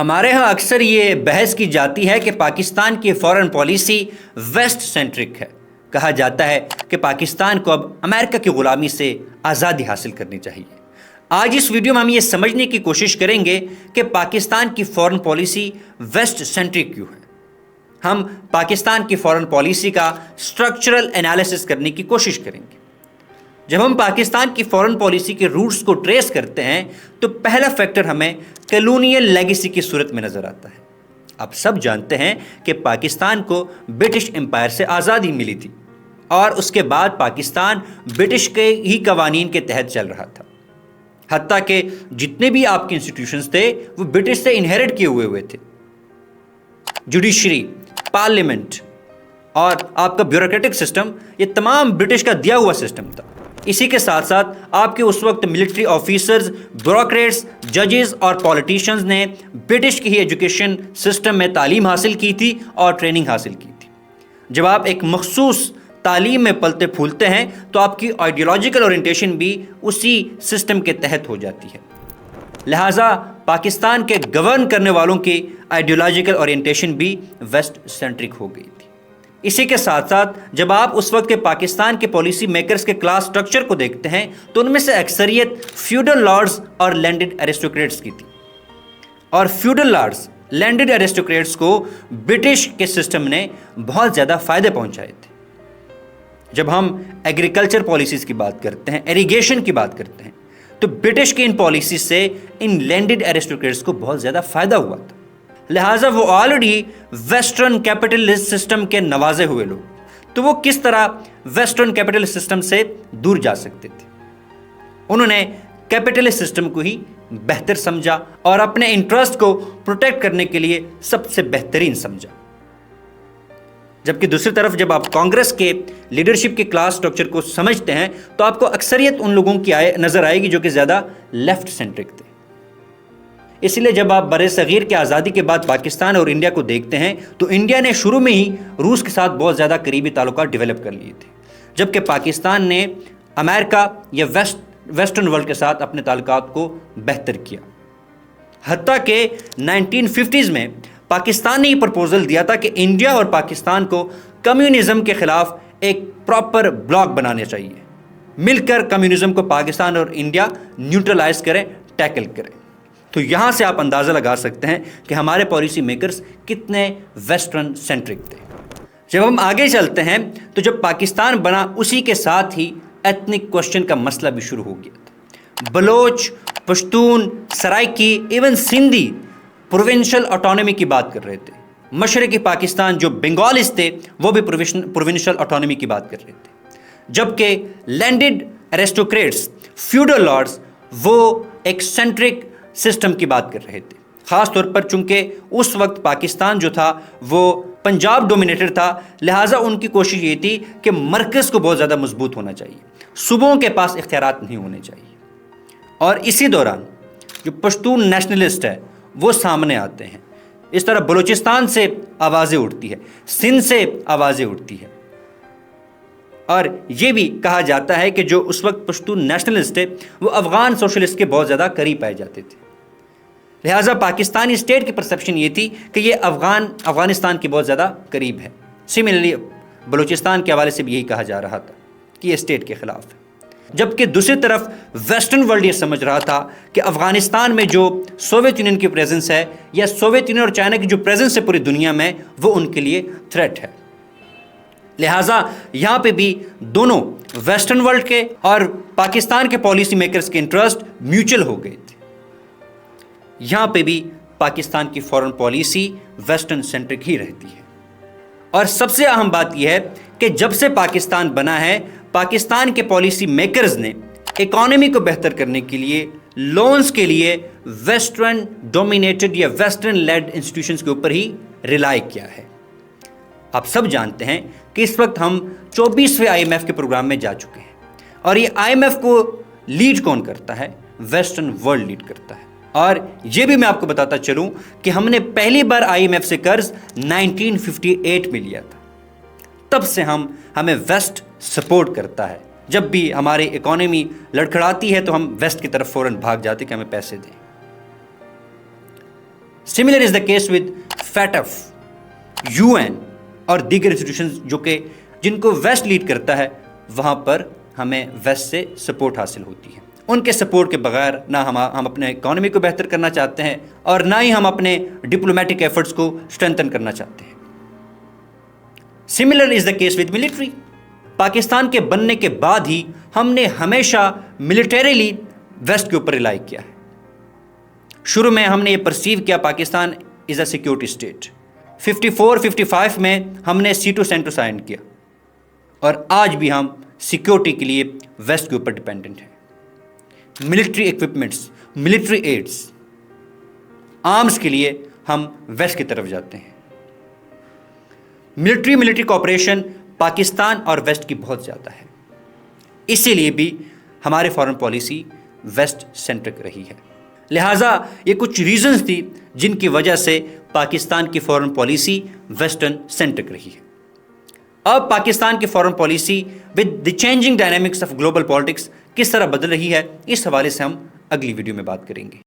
ہمارے ہاں اکثر یہ بحث کی جاتی ہے کہ پاکستان کی فارن پالیسی ویسٹ سینٹرک ہے. کہا جاتا ہے کہ پاکستان کو اب امریکہ کی غلامی سے آزادی حاصل کرنی چاہیے. آج اس ویڈیو میں ہم یہ سمجھنے کی کوشش کریں گے کہ پاکستان کی فارن پالیسی ویسٹ سینٹرک کیوں ہے. ہم پاکستان کی فارن پالیسی کا اسٹرکچرل انالیسس کرنے کی کوشش کریں گے. جب ہم پاکستان کی فارن پالیسی کے روٹس کو ٹریس کرتے ہیں تو پہلا فیکٹر ہمیں کلونیل لیگیسی کی صورت میں نظر آتا ہے. آپ سب جانتے ہیں کہ پاکستان کو برٹش امپائر سے آزادی ملی تھی اور اس کے بعد پاکستان برٹش کے ہی قوانین کے تحت چل رہا تھا. حتیٰ کہ جتنے بھی آپ کے انسٹیٹیوشنز تھے وہ برٹش سے انہیرٹ کیے ہوئے تھے. جوڈیشری، پارلیمنٹ اور آپ کا بیوروکریٹک سسٹم، یہ تمام برٹش کا دیا ہوا سسٹم تھا. اسی کے ساتھ ساتھ آپ کے اس وقت ملٹری آفیسرز، بیوروکریٹس، ججز اور پولیٹیشنز نے برٹش کی ہی ایجوکیشن سسٹم میں تعلیم حاصل کی تھی اور ٹریننگ حاصل کی تھی. جب آپ ایک مخصوص تعلیم میں پلتے پھولتے ہیں تو آپ کی آئیڈیولوجیکل اورینٹیشن بھی اسی سسٹم کے تحت ہو جاتی ہے. لہٰذا پاکستان کے گورن کرنے والوں کی آئیڈیولوجیکل اورینٹیشن بھی ویسٹ سینٹرک ہو گئی تھی. اسی کے ساتھ ساتھ جب آپ اس وقت کے پاکستان کے پالیسی میکرز کے کلاس سٹرکچر کو دیکھتے ہیں تو ان میں سے اکثریت فیوڈل لارڈز اور لینڈڈ ایرسٹوکریٹس کی تھی. اور فیوڈل لارڈز، لینڈڈ ایرسٹوکریٹس کو برٹش کے سسٹم نے بہت زیادہ فائدے پہنچائے تھے. جب ہم ایگریکلچر پالیسیز کی بات کرتے ہیں، ایریگیشن کی بات کرتے ہیں، تو برٹش کی ان پالیسیز سے ان لینڈڈ ایرسٹوکریٹس کو بہت زیادہ فائدہ ہوا تھا. لہٰذا وہ آلریڈی ویسٹرن کیپٹلسٹ سسٹم کے نوازے ہوئے لوگ، تو وہ کس طرح ویسٹرن کیپٹلسٹ سسٹم سے دور جا سکتے تھے. انہوں نے کیپٹلسٹ سسٹم کو ہی بہتر سمجھا اور اپنے انٹرسٹ کو پروٹیکٹ کرنے کے لیے سب سے بہترین سمجھا. جبکہ دوسری طرف جب آپ کانگریس کے لیڈرشپ کے کلاس سٹرکچر کو سمجھتے ہیں تو آپ کو اکثریت ان لوگوں کی نظر آئے گی جو کہ زیادہ لیفٹ سینٹرک تھے. اس لیے جب آپ بر صغیر کی آزادی کے بعد پاکستان اور انڈیا کو دیکھتے ہیں تو انڈیا نے شروع میں ہی روس کے ساتھ بہت زیادہ قریبی تعلقات ڈیولپ کر لیے تھے، جبکہ پاکستان نے امریکہ یا ویسٹرن ورلڈ کے ساتھ اپنے تعلقات کو بہتر کیا. حتیٰ کہ 1950s میں پاکستان نے یہ پرپوزل دیا تھا کہ انڈیا اور پاکستان کو کمیونزم کے خلاف ایک پراپر بلاک بنانا چاہیے، مل کر کمیونزم کو پاکستان اور انڈیا نیوٹرلائز کریں، ٹیکل کریں. تو یہاں سے آپ اندازہ لگا سکتے ہیں کہ ہمارے پالیسی میکرز کتنے ویسٹرن سینٹرک تھے. جب ہم آگے چلتے ہیں تو جب پاکستان بنا اسی کے ساتھ ہی ایتھنک کوشچن کا مسئلہ بھی شروع ہو گیا تھا. Baloch, Pashtun, Saraiki, even Sindhi provincial autonomy کی بات کر رہے تھے. مشرقی پاکستان جو بنگالز تھے وہ بھی پروونشل آٹونومی کی بات کر رہے تھے. جبکہ لینڈڈ ایرسٹوکریٹس، فیوڈل لارڈز، وہ ایک سینٹرک سسٹم کی بات کر رہے تھے. خاص طور پر چونکہ اس وقت پاکستان جو تھا وہ پنجاب ڈومینیٹڈ تھا، لہٰذا ان کی کوشش یہ تھی کہ مرکز کو بہت زیادہ مضبوط ہونا چاہیے، صوبوں کے پاس اختیارات نہیں ہونے چاہیے. اور اسی دوران جو پشتون نیشنلسٹ ہے وہ سامنے آتے ہیں. اس طرح بلوچستان سے آوازیں اٹھتی ہے، سندھ سے آوازیں اٹھتی ہے. اور یہ بھی کہا جاتا ہے کہ جو اس وقت پشتون نیشنلسٹ تھے وہ افغان سوشلسٹ کے بہت زیادہ قریب پائے جاتے تھے. لہٰذا پاکستانی اسٹیٹ کی پرسیپشن یہ تھی کہ یہ افغانستان کے بہت زیادہ قریب ہے. سملرلی بلوچستان کے حوالے سے بھی یہی کہا جا رہا تھا کہ یہ اسٹیٹ کے خلاف ہے. جبکہ دوسری طرف ویسٹرن ورلڈ یہ سمجھ رہا تھا کہ افغانستان میں جو سوویت یونین کی پریزنس ہے یا سوویت یونین اور چائنا کی جو پریزنس ہے پوری دنیا میں وہ ان کے لیے تھریٹ ہے. لہٰذا یہاں پہ بھی دونوں ویسٹرن ورلڈ کے اور پاکستان کے پالیسی میکرز کے انٹرسٹ میوچل ہو گئے تھے. یہاں پہ بھی پاکستان کی فارن پالیسی ویسٹرن سینٹرک ہی رہتی ہے. اور سب سے اہم بات یہ ہے کہ جب سے پاکستان بنا ہے پاکستان کے پالیسی میکرز نے اکانومی کو بہتر کرنے کے لیے لونز کے لیے ویسٹرن ڈومینیٹڈ یا ویسٹرن لیڈ انسٹیٹیوشنز کے اوپر ہی ریلائی کیا ہے. آپ سب جانتے ہیں کہ اس وقت ہم 24ویں IMF کے پروگرام میں جا چکے ہیں اور یہ IMF کو لیڈ کون کرتا ہے؟ ویسٹرن ورلڈ لیڈ کرتا ہے. اور یہ بھی میں آپ کو بتاتا چلوں کہ ہم نے پہلی بار IMF سے قرض 1958 میں لیا تھا. تب سے ہمیں ویسٹ سپورٹ کرتا ہے. جب بھی ہماری اکانومی لڑکھڑاتی ہے تو ہم ویسٹ کی طرف فوراً بھاگ جاتے کہ ہمیں پیسے دیں. Similar is the case with FATF, UN اور دیگر انسٹیٹیوشنز جن کو ویسٹ لیڈ کرتا ہے، وہاں پر ہمیں ویسٹ سے سپورٹ حاصل ہوتی ہے۔ ان کے سپورٹ کے بغیر نہ ہم اپنے اکانومی کو بہتر کرنا چاہتے ہیں اور نہ ہی ہم اپنے ڈپلومیٹک ایفرٹس کو اسٹرینتھن کرنا چاہتے ہیں۔ Similar is the case with military. Pakistan کے بننے کے بعد ہی ہم نے ہمیشہ ملٹریلی ویسٹ کے اوپر ریلائی کیا ہے۔ شروع میں ہم نے یہ پرسیو کیا پاکستان از اے سیکورٹی اسٹیٹ۔ 54-55 میں ہم نے سیٹو سینٹو سائن کیا اور آج بھی ہم سیکورٹی کے لیے ویسٹ کے اوپر ڈیپینڈنٹ ہیں۔ Military equipments, military aids, arms کے لیے ہم ویسٹ کی طرف جاتے ہیں۔ ملٹری کوآپریشن پاکستان اور ویسٹ کی بہت زیادہ ہے، اسی لیے بھی ہمارے فارن پالیسی ویسٹ سینٹرک رہی ہے۔ لہٰذا یہ کچھ ریزنز تھی جن کی وجہ سے پاکستان کی فارن پالیسی ویسٹرن سینٹرک رہی ہے۔ اب پاکستان کی foreign policy with the changing dynamics of global politics کس طرح بدل رہی ہے، اس حوالے سے ہم اگلی ویڈیو میں بات کریں گے۔